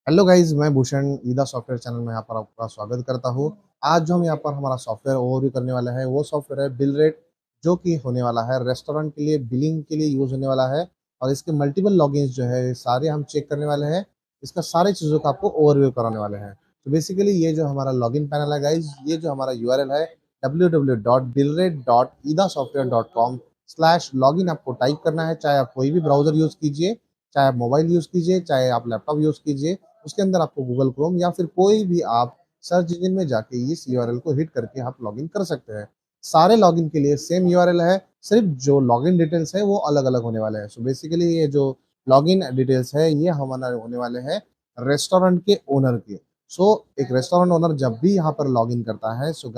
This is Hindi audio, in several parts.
हेलो गाइज, मैं भूषण ईदा सॉफ्टवेयर चैनल में यहाँ पर आपका स्वागत करता हूँ। आज जो हम यहाँ पर हमारा सॉफ्टवेयर ओवरव्यू करने वाला है वो सॉफ्टवेयर है बिल रेट, जो कि होने वाला है रेस्टोरेंट के लिए बिलिंग के लिए यूज़ होने वाला है। और इसके मल्टीपल लॉगिन्स जो है सारे हम चेक करने वाले हैं। इसका सारी चीज़ों का आपको ओवरव्यू कराने वाले हैं। तो बेसिकली ये जो हमारा लॉगिन पैनल है गाइज, ये जो हमारा यूआरएल है www.billrate.idasoftware.com/login आपको टाइप करना है। चाहे आप कोई भी ब्राउजर यूज़ कीजिए, चाहे आप मोबाइल यूज़ कीजिए, चाहे आप लैपटॉप यूज़ कीजिए। उसके अंदर आपको गूगल क्रोम या फिर कोई भी आप सर्च इंजन में जाके इस यूआरएल को हिट करके आप लॉगिन कर सकते हैं। सारे लॉगिन के लिए सेम यूआरएल है, सिर्फ जो लॉगिन डिटेल्स है वो अलग अलग होने वाले हैं। सो बेसिकली ये जो लॉगिन डिटेल्स है ये हमारा होने वाले हैं रेस्टोरेंट के ओनर के। सो एक रेस्टोरेंट ओनर जब भी यहाँ पर लॉगिन करता है, सो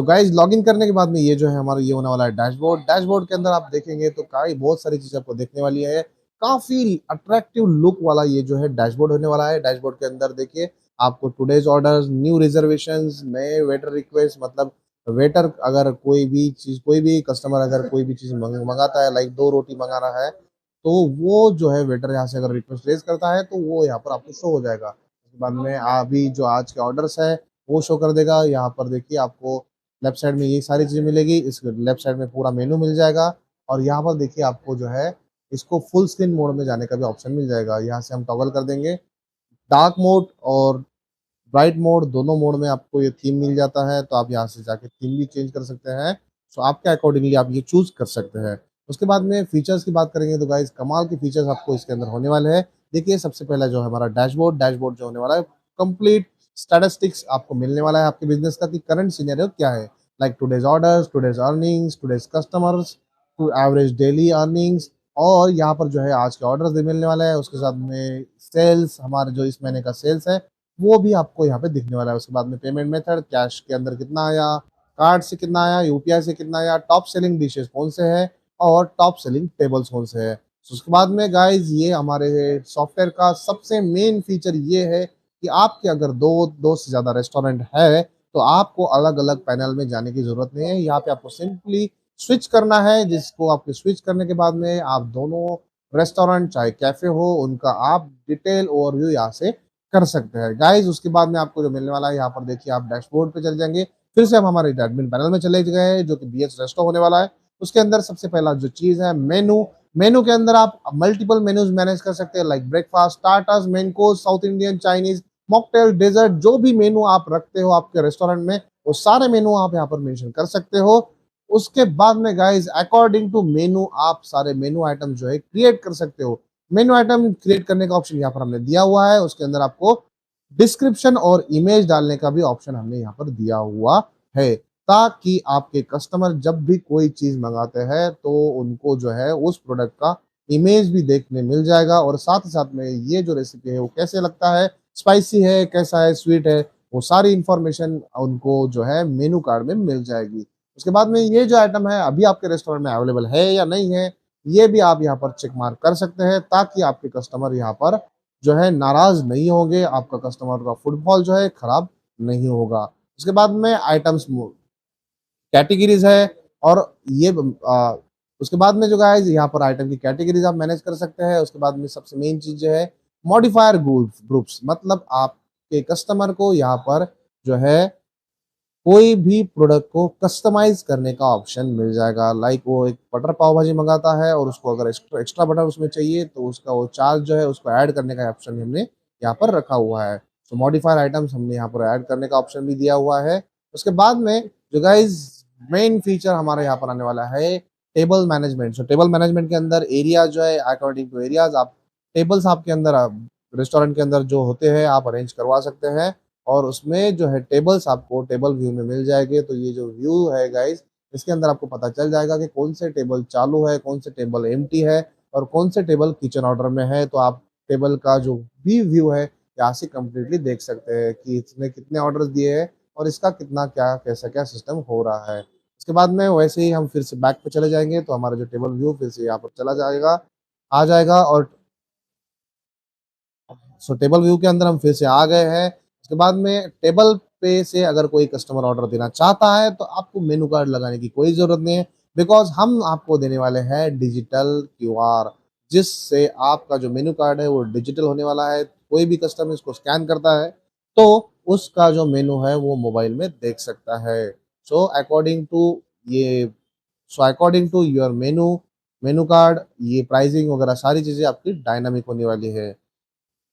गाइज लॉगिन करने के बाद में ये जो है हमारा ये होने वाला है डैशबोर्ड। डैशबोर्ड के अंदर आप देखेंगे तो काफी बहुत सारी चीजें आपको देखने वाली है। काफी अट्रैक्टिव लुक वाला ये जो है डैशबोर्ड होने वाला है। डैशबोर्ड के अंदर देखिए आपको टुडेज ऑर्डर्स, न्यू रिजर्वेशंस, नए वेटर रिक्वेस्ट, मतलब वेटर अगर कोई भी कस्टमर अगर कोई भी चीज मंगाता है, लाइक 2 रोटी मंगा रहा है, तो वो जो है वेटर यहाँ से अगर रिक्वेस्ट रेज करता है तो वो यहाँ पर आपको शो हो जाएगा। उसके बाद में अभी जो आज के ऑर्डर्स है वो शो कर देगा। यहाँ पर देखिए आपको लेफ्ट साइड में ये सारी चीजें मिलेगी, इस लेफ्ट साइड में पूरा मेनू मिल जाएगा। और यहाँ पर देखिए आपको जो है इसको फुल स्क्रीन मोड में जाने का भी ऑप्शन मिल जाएगा। यहाँ से हम टॉगल कर देंगे। डार्क मोड और ब्राइट मोड दोनों मोड में आपको ये थीम मिल जाता है, तो आप यहाँ से जाके थीम भी चेंज कर सकते हैं। सो आपके अकॉर्डिंगली आप ये चूज कर सकते हैं। उसके बाद में फीचर्स की बात करेंगे तो गाइस कमाल के फीचर्स आपको इसके अंदर होने वाले हैं। देखिए सबसे पहला जो है हमारा डैशबोर्ड, डैशबोर्ड जो होने वाला है कंप्लीट स्टैटिस्टिक्स आपको मिलने वाला है आपके बिजनेस का कि करंट सिनेरियो क्या है, like today's orders, today's earnings, today's customers, to average daily earnings. और यहाँ पर जो है आज के ऑर्डर्स भी मिलने वाला है। उसके साथ में सेल्स, हमारे जो इस महीने का सेल्स है वो भी आपको यहाँ पे दिखने वाला है। उसके बाद में पेमेंट मेथड, कैश के अंदर कितना आया, कार्ड से कितना आया, यूपीआई से कितना आया, टॉप सेलिंग डिशेस कौन से हैं और टॉप सेलिंग टेबल्स कौन से हैं। तो उसके बाद में गाइज ये हमारे सॉफ्टवेयर का सबसे मेन फीचर ये है कि आपके अगर दो से ज़्यादा रेस्टोरेंट है तो आपको अलग अलग पैनल में जाने की जरूरत नहीं है। यहाँ पे आपको सिंपली स्विच करना है, जिसको आपके स्विच करने के बाद में आप दोनों रेस्टोरेंट चाहे कैफे हो उनका आप डिटेल ओवरव्यू यहाँ से कर सकते हैं गाइज। उसके बाद में आपको जो मिलने वाला है यहाँ पर देखिए आप डैशबोर्ड पे चले जाएंगे। फिर से हम हमारे एडमिन पैनल में चले गए जो कि बीएच रेस्टो होने वाला है। उसके अंदर सबसे पहला जो चीज है मेनू। मेनू के अंदर आप मल्टीपल मेन्यूज मैनेज कर सकते हैं, like breakfast, starters, main course, South Indian, Chinese, mocktail, dessert, जो भी मेनू आप रखते हो आपके रेस्टोरेंट में वो सारे मेनू आप यहाँ पर मेंशन कर सकते हो। उसके बाद में गाइज अकॉर्डिंग टू मेनू आप सारे मेनू आइटम जो है क्रिएट कर सकते हो। मेनू आइटम क्रिएट करने का ऑप्शन यहाँ पर हमने दिया हुआ है। उसके अंदर आपको डिस्क्रिप्शन और इमेज डालने का भी ऑप्शन हमने यहाँ पर दिया हुआ है, ताकि आपके कस्टमर जब भी कोई चीज मंगाते हैं तो उनको जो है उस प्रोडक्ट का इमेज भी देखने मिल जाएगा। और साथ ही साथ में ये जो रेसिपी है वो कैसे लगता है, स्पाइसी है, कैसा है, स्वीट है, वो सारी इंफॉर्मेशन उनको जो है मेनू कार्ड में मिल जाएगी। उसके बाद में ये जो आइटम है अभी आपके रेस्टोरेंट में अवेलेबल है या नहीं है, ये भी आप यहाँ पर चेक मार्क कर सकते हैं, ताकि आपके कस्टमर यहाँ पर जो है नाराज नहीं होंगे, आपका कस्टमर का फुटफॉल जो है खराब नहीं होगा। उसके बाद में आइटम्स कैटेगरीज है। और ये उसके बाद में जो गाइस यहाँ पर आइटम की कैटेगरीज आप मैनेज कर सकते हैं। उसके बाद में सबसे मेन चीज जो है मॉडिफायर ग्रुप्स, मतलब आपके कस्टमर को यहाँ पर जो है कोई भी प्रोडक्ट को कस्टमाइज करने का ऑप्शन मिल जाएगा। लाइक वो एक बटर पाव भाजी मंगाता है और उसको अगर एक्स्ट्रा एक्स्ट्रा बटर उसमें चाहिए तो उसका वो चार्ज जो है उसको ऐड करने का ऑप्शन हमने यहाँ पर रखा हुआ है। तो मॉडिफायर आइटम्स हमने यहाँ पर ऐड करने का ऑप्शन भी दिया हुआ है। उसके बाद में जो गाइज मेन फीचर हमारे यहाँ पर आने वाला है टेबल मैनेजमेंट। सो टेबल मैनेजमेंट के अंदर एरिया जो है अकॉर्डिंग टू एरियाज आप टेबल्स आपके अंदर रेस्टोरेंट के अंदर जो होते हैं आप अरेंज करवा सकते हैं। और उसमें जो है टेबल्स आपको टेबल व्यू में मिल जाएंगे। तो ये जो व्यू है गाइस इसके अंदर आपको पता चल जाएगा कि कौन से टेबल चालू है, कौन से टेबल एम्प्टी है और कौन से टेबल किचन ऑर्डर में है। तो आप टेबल का जो भी व्यू है यहाँ से कम्प्लीटली देख सकते हैं कि इसने कितने ऑर्डर दिए हैं और इसका कितना क्या कैसा क्या सिस्टम हो रहा है। उसके बाद में वैसे ही हम फिर से बैक पे चले जाएंगे तो हमारा जो टेबल व्यू फिर से यहाँ पर चला जाएगा, आ जाएगा। और सो टेबल व्यू के अंदर हम फिर से आ गए हैं। उसके बाद में टेबल पे से अगर कोई कस्टमर ऑर्डर देना चाहता है तो आपको मेनू कार्ड लगाने की कोई जरूरत नहीं है, बिकॉज हम आपको देने वाले हैं डिजिटल क्यूआर, जिससे आपका जो मेनू कार्ड है वो डिजिटल होने वाला है। कोई भी कस्टमर इसको स्कैन करता है तो उसका जो मेनू है वो मोबाइल में देख सकता है। सो अकॉर्डिंग टू ये so according to your menu menu card, ये प्राइसिंग वगैरह सारी चीज़ें आपकी डायनामिक होने वाली है।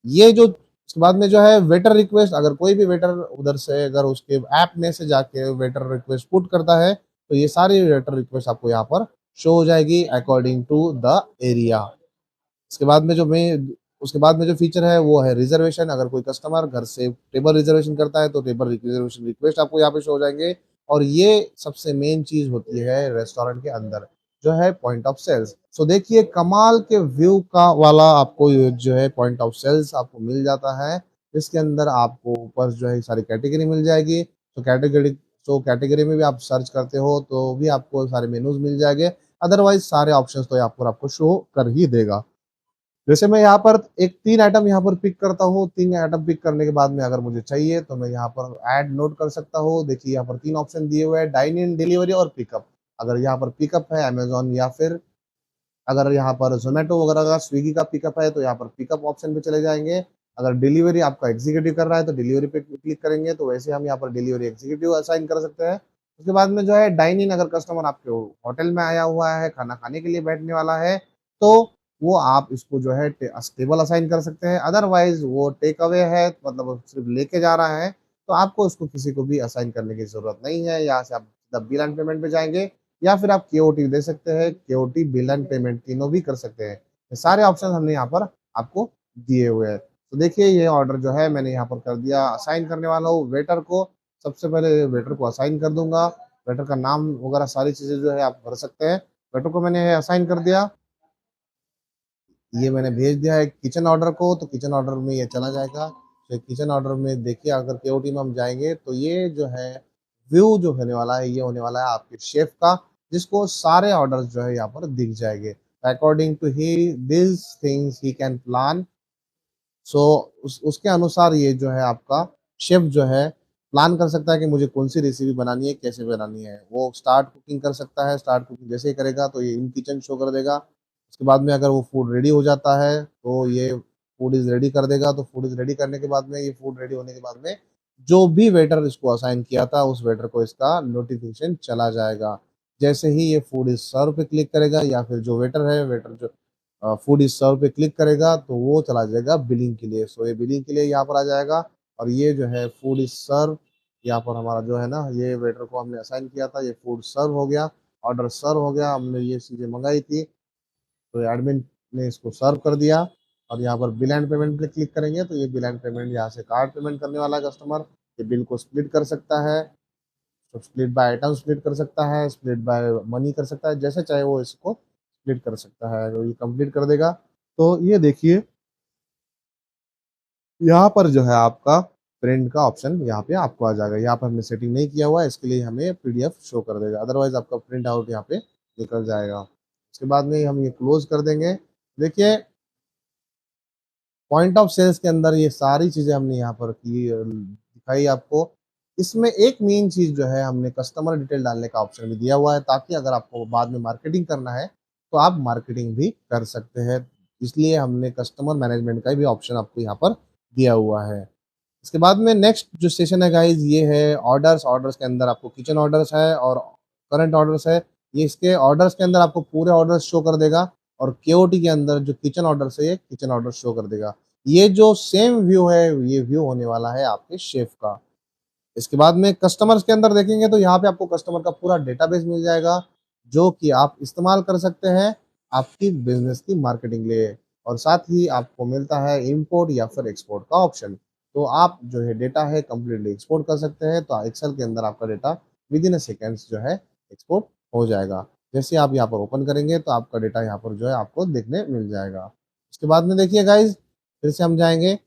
ये जो उसके बाद में जो है वेटर रिक्वेस्ट, अगर कोई भी वेटर उधर से अगर उसके ऐप में से जाके वेटर रिक्वेस्ट पुट करता है तो ये सारी वेटर रिक्वेस्ट आपको यहाँ पर शो हो जाएगी अकॉर्डिंग टू द एरिया। उसके बाद में जो मैं उसके बाद में जो फीचर है वो है रिजर्वेशन। अगर कोई कस्टमर घर से टेबल रिजर्वेशन करता है तो टेबल रिजर्वेशन रिक्वेस्ट आपको यहाँ पे शो हो जाएंगे। और ये सबसे मेन चीज होती है रेस्टोरेंट के अंदर, जो है पॉइंट ऑफ सेल्स। सो देखिए कमाल के व्यू का वाला आपको ये जो है पॉइंट ऑफ सेल्स आपको मिल जाता है। इसके अंदर आपको ऊपर जो है सारी कैटेगरी मिल जाएगी। कैटेगरी में भी आप सर्च करते हो तो भी आपको सारे मेनूज मिल जाएंगे। अदरवाइज सारे ऑप्शंस तो यहाँ पर आपको शो कर ही देगा। जैसे मैं यहाँ पर एक 3 आइटम यहाँ पर पिक करता हूँ, 3 आइटम पिक करने के बाद में अगर मुझे चाहिए तो मैं यहाँ पर ऐड नोट कर सकता हूँ। देखिए यहाँ पर 3 ऑप्शन दिए हुए हैं, डाइन इन, डिलीवरी और पिकअप। अगर यहाँ पर पिकअप है अमेज़न, या फिर अगर यहाँ पर ज़ोमैटो वगैरह का, स्विगी का पिकअप है तो यहाँ पर पिकअप ऑप्शन पे चले जाएँगे। अगर डिलीवरी आपका एग्ज़ीक्यूटिव कर रहा है तो डिलीवरी पे क्लिक करेंगे, तो वैसे हम यहाँ पर डिलीवरी एग्ज़ीक्यूटिव असाइन कर सकते हैं। उसके बाद में जो है डाइन इन, अगर कस्टमर आपके होटल में आया हुआ है, खाना खाने के लिए बैठने वाला है, तो वो आप इसको जो है टेबल असाइन कर सकते हैं। अदरवाइज़ वो टेक अवे है, मतलब वो सिर्फ़ लेके जा रहा है, तो आपको उसको किसी को भी असाइन करने की ज़रूरत नहीं है। यहाँ से आप सीधा बिल एंड पेमेंट पे जाएँगे, या फिर आप केओटी दे सकते हैं, केओटी, बिल एंड पेमेंट तीनों भी कर सकते हैं। ये सारे ऑप्शन हमने यहाँ पर आपको दिए हुए हैं। तो देखिए ये ऑर्डर जो है मैंने यहाँ पर कर दिया, असाइन करने वाला हूँ वेटर को। सबसे पहले वेटर को असाइन कर दूँगा। वेटर का नाम वगैरह सारी चीज़ें जो है आप भर सकते हैं। वेटर को मैंने असाइन कर दिया। ये मैंने भेज दिया है किचन ऑर्डर को, तो किचन ऑर्डर में ये चला जाएगा। तो किचन ऑर्डर में देखिए अगर केओटी में हम जाएँगे तो ये जो है व्यू जो होने वाला है, ये होने वाला है आपके शेफ़ का, जिसको सारे ऑर्डर्स जो है यहाँ पर दिख जाएँगे। According to he this things he can plan. So उसके अनुसार ये जो है आपका शेफ़ जो है प्लान कर सकता है कि मुझे कौन-सी रेसिपी बनानी है, कैसे बनानी है। वो स्टार्ट कुकिंग कर सकता है, स्टार्ट कुकिंग जैसे ही करेगा तो ये इन किचन शो कर देगा। उसके बाद में अगर वो फूड रेडी हो जाता है, तो ये फूड इज़ रेडी कर देगा। तो फूड इज़ रेडी करने के बाद में, ये फूड रेडी होने के बाद में, जो भी वेटर इसको असाइन किया था, उस वेटर को इसका नोटिफ़िकेशन चला जाएगा। जैसे ही ये फूड इज़ सर्व पे क्लिक करेगा, या फिर जो वेटर है, वेटर जो फूड इज़ सर्व पे क्लिक करेगा तो वो चला जाएगा बिलिंग के लिए। सो ये बिलिंग के लिए यहाँ पर आ जाएगा। और ये जो है फूड इज़ सर्व, यहाँ पर हमारा जो है ना, ये वेटर को हमने असाइन किया था, ये फूड सर्व हो गया, ऑर्डर सर्व हो गया, हमने ये चीज़ें मँगाई थी। तो एडमिन ने इसको सर्व कर दिया। और यहाँ पर बिल एंड पेमेंट पे क्लिक करेंगे तो ये बिल एंड पेमेंट, यहाँ से कार्ड पेमेंट करने वाला है कस्टमर, ये बिल को स्प्लिट कर सकता है। तो स्प्लिट बाय आइटम स्प्लिट कर सकता है, स्प्लिट बाय मनी कर सकता है, जैसे चाहे वो इसको स्प्लिट कर सकता है। तो ये कंप्लीट कर देगा। तो ये देखिए यहाँ पर जो है आपका प्रिंट का ऑप्शन यहाँ पे आपको आ जाएगा। यहाँ पर हमने सेटिंग नहीं किया हुआ है, इसके लिए हमें पीडीएफ शो कर देगा, अदरवाइज आपका प्रिंट आउट यहाँ पे निकल जाएगा। उसके बाद में हम ये क्लोज कर देंगे। देखिए पॉइंट ऑफ सेल्स के अंदर ये सारी चीज़ें हमने यहाँ पर की दिखाई आपको। इसमें एक मेन चीज़ जो है, हमने कस्टमर डिटेल डालने का ऑप्शन भी दिया हुआ है, ताकि अगर आपको बाद में मार्केटिंग करना है तो आप मार्केटिंग भी कर सकते हैं। इसलिए हमने कस्टमर मैनेजमेंट का भी ऑप्शन आपको यहाँ पर दिया हुआ है। इसके बाद में नेक्स्ट जो सेशन है गाइज, ये है ऑर्डर्स। ऑर्डर्स के अंदर आपको किचन ऑर्डर्स है और करंट ऑर्डर्स है। ये इसके ऑर्डर्स के अंदर आपको पूरे ऑर्डर्स शो कर देगा। और केओटी के अंदर जो किचन ऑर्डर्स है, ये किचन ऑर्डर शो कर देगा। ये जो सेम व्यू है, ये व्यू होने वाला है आपके शेफ का। इसके बाद में कस्टमर्स के अंदर देखेंगे तो यहाँ पे आपको कस्टमर का पूरा डेटाबेस मिल जाएगा, जो कि आप इस्तेमाल कर सकते हैं आपकी बिजनेस की मार्केटिंग लिए। और साथ ही आपको मिलता है इंपोर्ट या फिर एक्सपोर्ट का ऑप्शन। तो आप जो है डेटा है कंप्लीटली एक्सपोर्ट कर सकते हैं। तो एक्सेल के अंदर आपका data with in a seconds जो है एक्सपोर्ट हो जाएगा। जैसे आप यहाँ पर ओपन करेंगे तो आपका डेटा यहाँ पर जो है आपको देखने मिल जाएगा। उसके बाद में देखिए गाइज, फिर से हम जाएंगे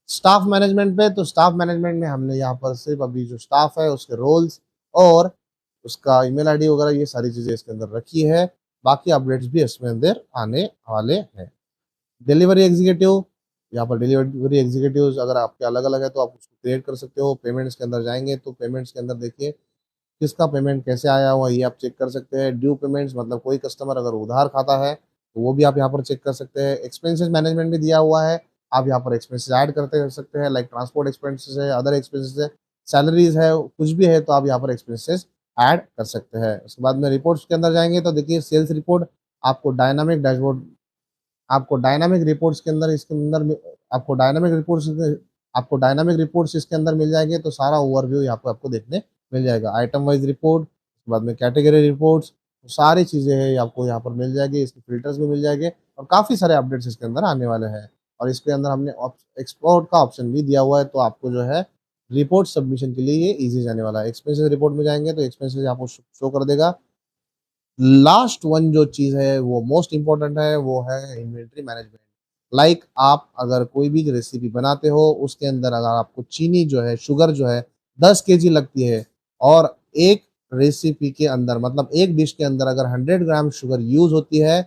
स्टाफ मैनेजमेंट पे। तो स्टाफ मैनेजमेंट में हमने यहाँ पर सिर्फ अभी जो स्टाफ है उसके रोल्स और उसका ईमेल आईडी वगैरह, ये सारी चीज़ें इसके अंदर रखी है। बाकी अपडेट्स भी इसमें अंदर आने वाले हैं। डिलीवरी एग्जीक्यूटिव, यहाँ पर डिलीवरी एग्जीक्यूटिव अगर आपके अलग अलग है तो आप उसको क्रिएट कर सकते हो। पेमेंट्स के अंदर जाएंगे तो पेमेंट्स के अंदर देखिए किसका पेमेंट कैसे आया हुआ है, ये आप चेक कर सकते हैं। ड्यू पेमेंट्स, मतलब कोई कस्टमर अगर उधार खाता है तो वो भी आप यहाँ पर चेक कर सकते हैं। एक्सपेंसेस मैनेजमेंट भी दिया हुआ है, आप यहाँ पर एक्सपेंसेस ऐड करते कर सकते हैं, लाइक ट्रांसपोर्ट एक्सपेंसेस है, अदर एक्सपेंसेस है, सैलरीज़ है, कुछ भी है तो आप यहाँ पर एक्सपेंसेस ऐड कर सकते हैं। उसके बाद में रिपोर्ट्स के अंदर जाएँगे तो देखिए सेल्स रिपोर्ट, आपको डायनामिक डैशबोर्ड, आपको डायनामिक रिपोर्ट्स के अंदर इसके अंदर में आपको डायनामिक रिपोर्ट्स आपको डायनामिक रिपोर्ट्स इसके अंदर मिल जाएँगे, तो सारा ओवरव्यू यहाँ पे आपको देखने मिल जाएगा। आइटम वाइज़ रिपोर्ट, उसके बाद में कैटेगरी रिपोर्ट्स, तो सारी चीज़ें हैं आपको यहाँ पर मिल जाएगी, इसके फ़िल्टर्स भी मिल जाएँगे और काफ़ी सारे अपडेट्स इसके अंदर आने वाले हैं। और इसके अंदर हमने एक्सपोर्ट का ऑप्शन भी दिया हुआ है, तो आपको जो है रिपोर्ट सबमिशन के लिए ये ईज़ी जाने वाला है। एक्सपेंसेस रिपोर्ट में जाएँगे तो एक्सपेंसेस आपको शो कर देगा। लास्ट वन जो चीज़ है वो मोस्ट इम्पोर्टेंट है, वो है इन्वेंटरी मैनेजमेंट। लाइक आप अगर कोई भी रेसिपी बनाते हो, उसके अंदर अगर आपको चीनी जो है, शुगर जो है 10 केजी लगती है और एक रेसिपी के अंदर मतलब एक डिश के अंदर अगर 100 ग्राम शुगर यूज़ होती है,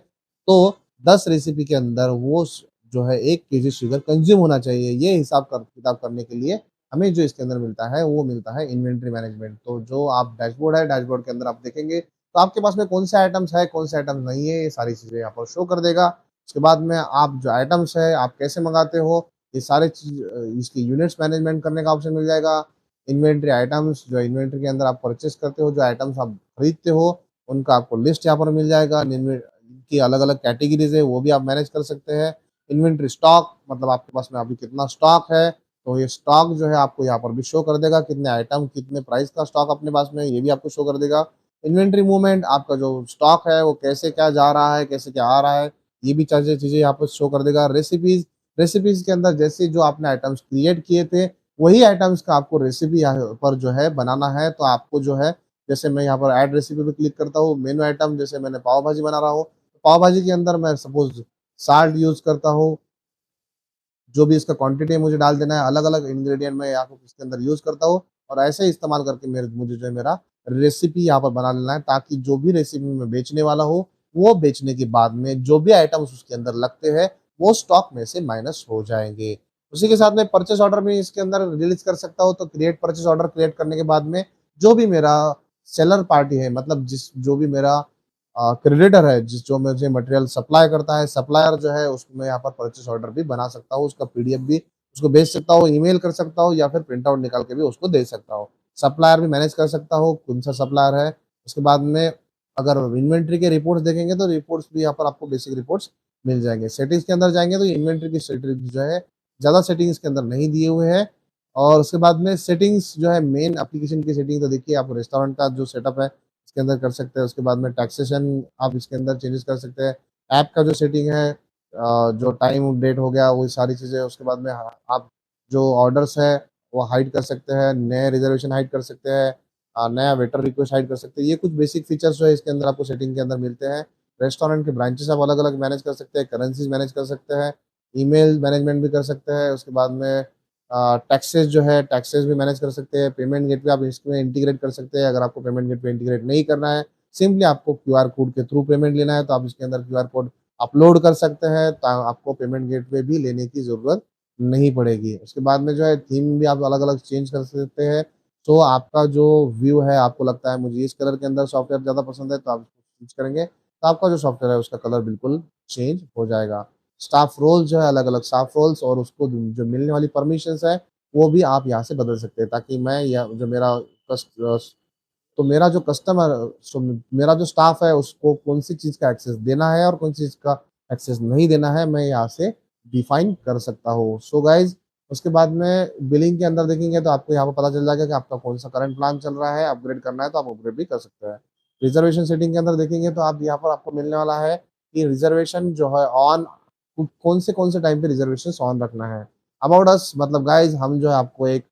तो 10 रेसिपी के अंदर वो जो है 1 केजी शुगर कंज़्यूम होना चाहिए। ये हिसाब कर किताब करने के लिए हमें जो इसके अंदर मिलता है, वो मिलता है इन्वेंटरी मैनेजमेंट। तो जो आप डैशबोर्ड है, डैशबोर्ड के अंदर आप देखेंगे तो आपके पास में कौन से आइटम्स है, कौन से आइटम्स नहीं है, ये सारी चीज़ें यहाँ पर शो कर देगा। उसके बाद में आप जो आइटम्स है, आप कैसे मँगाते हो, ये सारे चीज़ इसकी यूनिट्स मैनेजमेंट करने का ऑप्शन मिल जाएगा। इन्वेंटरी आइटम्स जो इन्वेंटरी के अंदर आप परचेज़ करते हो, जो आइटम्स आप खरीदते हो, उनका आपको लिस्ट यहाँ पर मिल जाएगा। इनकी अलग-अलग कैटेगरीज़ है, वो भी आप मैनेज कर सकते हैं। इन्वेंटरी स्टॉक मतलब आपके पास में अभी कितना स्टॉक है, तो ये स्टॉक जो है आपको यहाँ पर भी शो कर देगा, कितने आइटम, कितने प्राइस का स्टॉक अपने पास में है, ये भी आपको शो कर देगा। इन्वेंटरी मूवमेंट आपका जो स्टॉक है वो कैसे क्या जा रहा है, कैसे क्या आ रहा है, ये भी चीज़ें यहाँ पे शो कर देगा। रेसिपीज़, रेसिपीज़ के अंदर जैसे जो आपने आइटम्स क्रिएट किए थे, वही आइटम्स का आपको रेसिपी यहाँ पर जो है बनाना है। तो आपको जो है जैसे मैं यहाँ पर ऐड रेसिपी पे क्लिक करता हूँ, मेनू आइटम जैसे मैंने पाव भाजी बना रहा हूँ, तो पाव भाजी के अंदर मैं सपोज़ साल्ट यूज़ करता हूँ, जो भी इसका क्वांटिटी है मुझे डाल देना है, अलग-अलग इंग्रीडिएंट मैं यहाँ पे इसके अंदर यूज़ करता हूँ और ऐसे ही इस्तेमाल करके मेरे मुझे जो है मेरा रेसिपी यहाँ पर बना लेना है, ताकि जो भी रेसिपी मैं बेचने वाला हूँ, वो बेचने के बाद में जो भी आइटम्स उसके अंदर लगते हैं, वो स्टॉक में से माइनस हो जाएँगे। उसी के साथ में परचेज़ ऑर्डर भी इसके अंदर रिलीज़ कर सकता हूँ, तो क्रिएट परचेज़ ऑर्डर क्रिएट करने के बाद में जो भी मेरा सेलर पार्टी है, मतलब जो भी मेरा क्रेडिटर है, जो मुझे मटेरियल सप्लाई करता है, सप्लायर जो है उसको मैं यहाँ पर परचेज़ ऑर्डर भी बना सकता हूँ, उसका पीडीएफ भी उसको भेज सकता हूँ, ईमेल कर सकता हूँ या फिर प्रिंट आउट निकाल के भी उसको दे सकता हूँ। सप्लायर भी मैनेज कर सकता हूँ, कौन-सा सप्लायर है। उसके बाद में अगर इन्वेंटरी के रिपोर्ट्स देखेंगे तो रिपोर्ट्स भी यहाँ पर आपको बेसिक रिपोर्ट्स मिल जाएँगे। सेटिंग्स के अंदर जाएँगे तो इन्वेंटरी की सेटिंग्स जो है, ज़्यादा सेटिंग्स इसके अंदर नहीं दिए हुए हैं और उसके बाद में सेटिंग्स जो है मेन एप्लीकेशन की सेटिंग तो देखिए आप रेस्टोरेंट का जो सेटअप है इसके अंदर कर सकते हैं। उसके बाद में टैक्सेशन आप इसके अंदर चेंजेस कर सकते हैं। ऐप का जो सेटिंग है जो टाइम डेट हो गया वो सारी चीज़ें उसके बाद में आप जो ऑर्डर्स है वो हाइड कर सकते हैं, नए रिज़र्वेशन हाइड कर सकते हैं, नया वेटर रिक्वेस्ट हाइड कर सकते हैं। ये कुछ बेसिक फीचर्स जो है इसके अंदर आपको सेटिंग के अंदर मिलते हैं। रेस्टोरेंट के ब्रांचेस आप अलग-अलग मैनेज कर सकते हैं, करेंसीज़ मैनेज कर सकते हैं, ईमेल मैनेजमेंट भी कर सकते हैं। उसके बाद में टैक्सेस जो है, टैक्सेस भी मैनेज कर सकते हैं, पेमेंट गेटवे आप इसमें इंटीग्रेट कर सकते हैं। अगर आपको पेमेंट गेटवे इंटीग्रेट नहीं करना है, सिंपली आपको क्यूआर कोड के थ्रू पेमेंट लेना है, तो आप इसके अंदर क्यूआर कोड अपलोड कर सकते हैं, ता आपको पेमेंट गेटवे भी लेने की ज़रूरत नहीं पड़ेगी। उसके बाद में जो है थीम भी आप अलग-अलग चेंज कर सकते हैं। तो आपका जो व्यू है, आपको लगता है मुझे इस कलर के अंदर सॉफ्टवेयर ज़्यादा पसंद है, तो आप इसको स्विच करेंगे, तो आपका जो सॉफ्टवेयर है उसका कलर बिल्कुल चेंज हो जाएगा। स्टाफ रोल जो है अलग-अलग स्टाफ रोल्स और उसको जो मिलने वाली परमिशंस है, वो भी आप यहाँ से बदल सकते हैं ताकि मैं या जो मेरा तो मेरा जो कस्टमर सो मेरा जो स्टाफ है उसको कौन-सी चीज़ का एक्सेस देना है और कौन-सी चीज़ का एक्सेस नहीं देना है, मैं यहाँ से डिफाइन कर सकता हूँ। सो गाइज़ उसके बाद में बिलिंग के अंदर देखेंगे तो आपको यहाँ पे पता चल जाएगा कि आपका कौन-सा करंट प्लान चल रहा है, अपग्रेड करना है तो आप अपग्रेड भी कर सकते हैं। रिज़र्वेशन सेटिंग के अंदर देखेंगे तो आप यहाँ पर आपको मिलने वाला है कि रिज़र्वेशन जो है ऑन कौन से टाइम पे रिज़र्वेशंस ऑन रखना है। अबाउट अस मतलब गाइज़ हम जो है आपको एक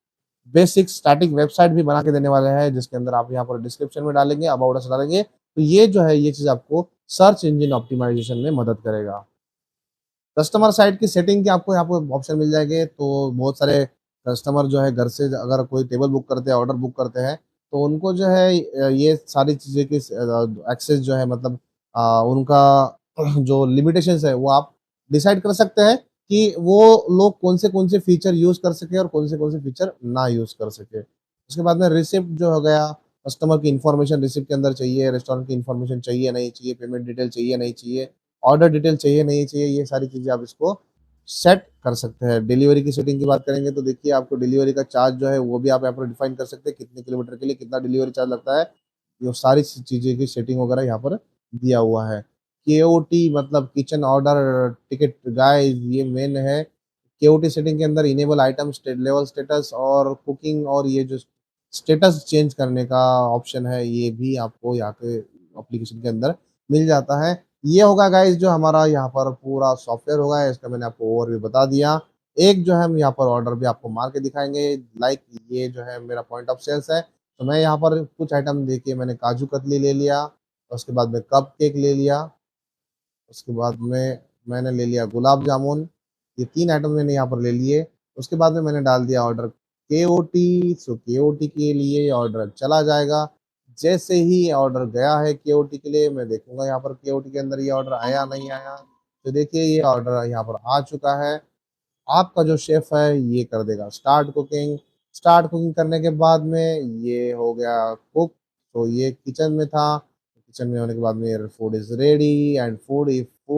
बेसिक स्टैटिक वेबसाइट भी बना के देने वाले हैं, जिसके अंदर आप यहाँ पर डिस्क्रिप्शन में डालेंगे, अबाउट अस डालेंगे, तो ये जो है ये चीज़ आपको सर्च इंजन ऑप्टिमाइज़ेशन में मदद करेगा। कस्टमर साइड की सेटिंग के आपको यहाँ पे ऑप्शन मिल जाएँगे, तो बहुत सारे कस्टमर जो है घर से अगर कोई टेबल बुक करते हैं, ऑर्डर बुक करते हैं, तो उनको जो है ये सारी चीज़ें की एक्सेस जो है मतलब उनका जो लिमिटेशंस है वो आप डिसाइड कर सकते हैं कि वो लोग कौन से फीचर यूज़ कर सकें और कौन से फीचर ना यूज़ कर सकें। उसके बाद में रिसिप्ट जो हो गया, कस्टमर की इन्फॉर्मेशन रिसिप्ट के अंदर चाहिए, रेस्टोरेंट की इन्फॉर्मेशन चाहिए, नहीं चाहिए, पेमेंट डिटेल चाहिए, नहीं चाहिए, ऑर्डर डिटेल चाहिए, नहीं चाहिए, ये सारी चीज़ें आप इसको सेट कर सकते हैं। डिलीवरी की सेटिंग की बात करेंगे तो देखिए आपको डिलीवरी का चार्ज जो है वो भी आप यहाँ पर डिफाइन कर सकते हैं, कितने किलोमीटर के लिए कितना डिलीवरी चार्ज लगता है। ये सारी चीज़ें की सेटिंग वगैरह यहाँ पर दिया हुआ है। केओटी मतलब किचन ऑर्डर टिकट गाइस, ये मेन है। केओटी सेटिंग के अंदर इनेबल आइटम लेवल स्टेटस और कुकिंग और ये जो स्टेटस चेंज करने का ऑप्शन है ये भी आपको यहाँ पे एप्लीकेशन के अंदर मिल जाता है। ये होगा गाइस जो हमारा यहाँ पर पूरा सॉफ्टवेयर होगा, इसका मैंने आपको ओवरव्यू बता दिया। एक जो है हम यहाँ पर ऑर्डर भी आपको मार के दिखाएंगे, लाइक ये जो है मेरा पॉइंट ऑफ सेल्स है। तो मैं यहाँ पर कुछ आइटम देखिए, मैंने काजू कतली ले लिया, उसके बाद में कप केक ले लिया, उसके बाद में मैंने ले लिया गुलाब जामुन। ये 3 आइटम मैंने यहाँ पर ले लिए। उसके बाद में मैंने डाल दिया ऑर्डर केओटी। सो केओटी के लिए ऑर्डर चला जाएगा। जैसे ही ऑर्डर गया है केओटी के लिए, मैं देखूंगा यहाँ पर केओटी के अंदर ये ऑर्डर आया नहीं आया। तो देखिए ये ऑर्डर यहाँ पर आ चुका है। आपका जो शेफ है ये कर देगा स्टार्ट कुकिंग। स्टार्ट कुकिंग करने के बाद में ये हो गया कुक। तो ये किचन में था, किचन में होने के बाद में food is ready and food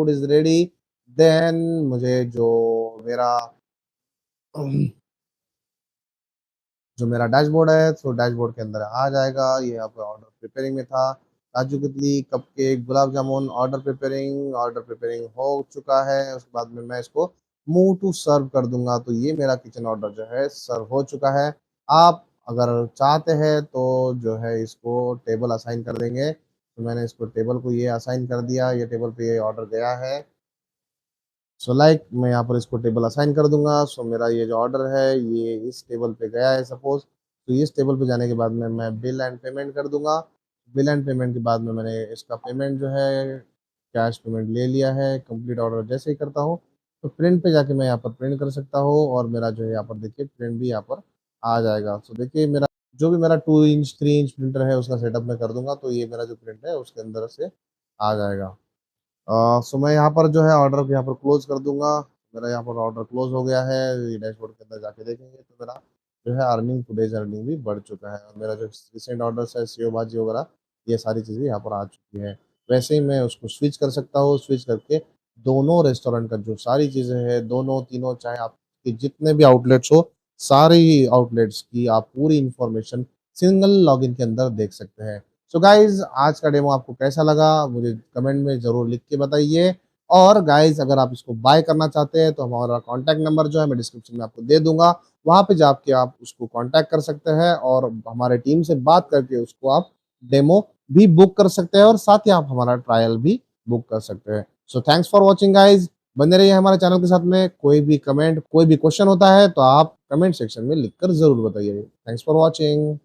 is ready, then मुझे जो मेरा डैशबोर्ड है तो डैशबोर्ड के अंदर आ जाएगा। ये यहाँ पर ऑर्डर प्रिपेयरिंग में था, kaju katli cupcake gulab jamun order preparing हो चुका है। उसके बाद में मैं इसको मूव टू सर्व कर दूंगा। तो ये मेरा किचन ऑर्डर जो है सर्व हो चुका है। आप अगर चाहते हैं तो जो है इसको टेबल असाइन कर देंगे। तो मैंने इसको टेबल को ये असाइन कर दिया, ये टेबल पे ये ऑर्डर गया है। सो लाइक मैं यहाँ पर इसको टेबल असाइन कर दूंगा। सो मेरा ये जो ऑर्डर है ये इस टेबल पे गया है सपोज। तो इस टेबल पे जाने के बाद में मैं बिल एंड पेमेंट कर दूंगा। बिल एंड पेमेंट के बाद में मैंने इसका पेमेंट जो है कैश पेमेंट ले लिया है। कंप्लीट ऑर्डर जैसे ही करता हूँ तो प्रिंट पे जाके मैं यहाँ पर प्रिंट कर सकता हूँ, और मेरा जो है यहाँ पर देखिए प्रिंट भी यहाँ पर आ जाएगा। सो देखिए मेरा जो भी मेरा 2 इंच 3 इंच प्रिंटर है उसका सेटअप मैं कर दूंगा, तो ये मेरा जो प्रिंट है उसके अंदर से आ जाएगा। सो मैं यहाँ पर जो है ऑर्डर यहाँ पर क्लोज कर दूंगा। मेरा यहाँ पर ऑर्डर क्लोज हो गया है। ये डैशबोर्ड के अंदर जाके देखेंगे तो मेरा जो है अर्निंग टुडेज अर्निंग भी बढ़ चुका है, और मेरा जो रिसेंट ऑर्डर है सेव भाजी वगैरह ये सारी चीज़ें यहाँ पर आ चुकी है। वैसे ही मैं उसको स्विच कर सकता हूँ, स्विच करके दोनों रेस्टोरेंट का जो सारी चीज़ें हैं दोनों तीनों चाहे आपके जितने भी आउटलेट्स हो सारी आउटलेट्स की आप पूरी इंफॉर्मेशन सिंगल लॉगिन के अंदर देख सकते हैं। सो गाइज आज का डेमो आपको कैसा लगा मुझे कमेंट में ज़रूर लिख के बताइए। और गाइज अगर आप इसको बाय करना चाहते हैं तो हमारा कॉन्टैक्ट नंबर जो है मैं डिस्क्रिप्शन में आपको दे दूंगा, वहाँ पे जाके आप उसको कॉन्टैक्ट कर सकते हैं और हमारे टीम से बात करके उसको आप डेमो भी बुक कर सकते हैं, और साथ ही आप हमारा ट्रायल भी बुक कर सकते हैं। So thanks for watching guys. बने रहिए हमारे चैनल के साथ में। कोई भी कमेंट कोई भी क्वेश्चन होता है तो आप कमेंट सेक्शन में लिखकर जरूर बताइए। Thanks for watching.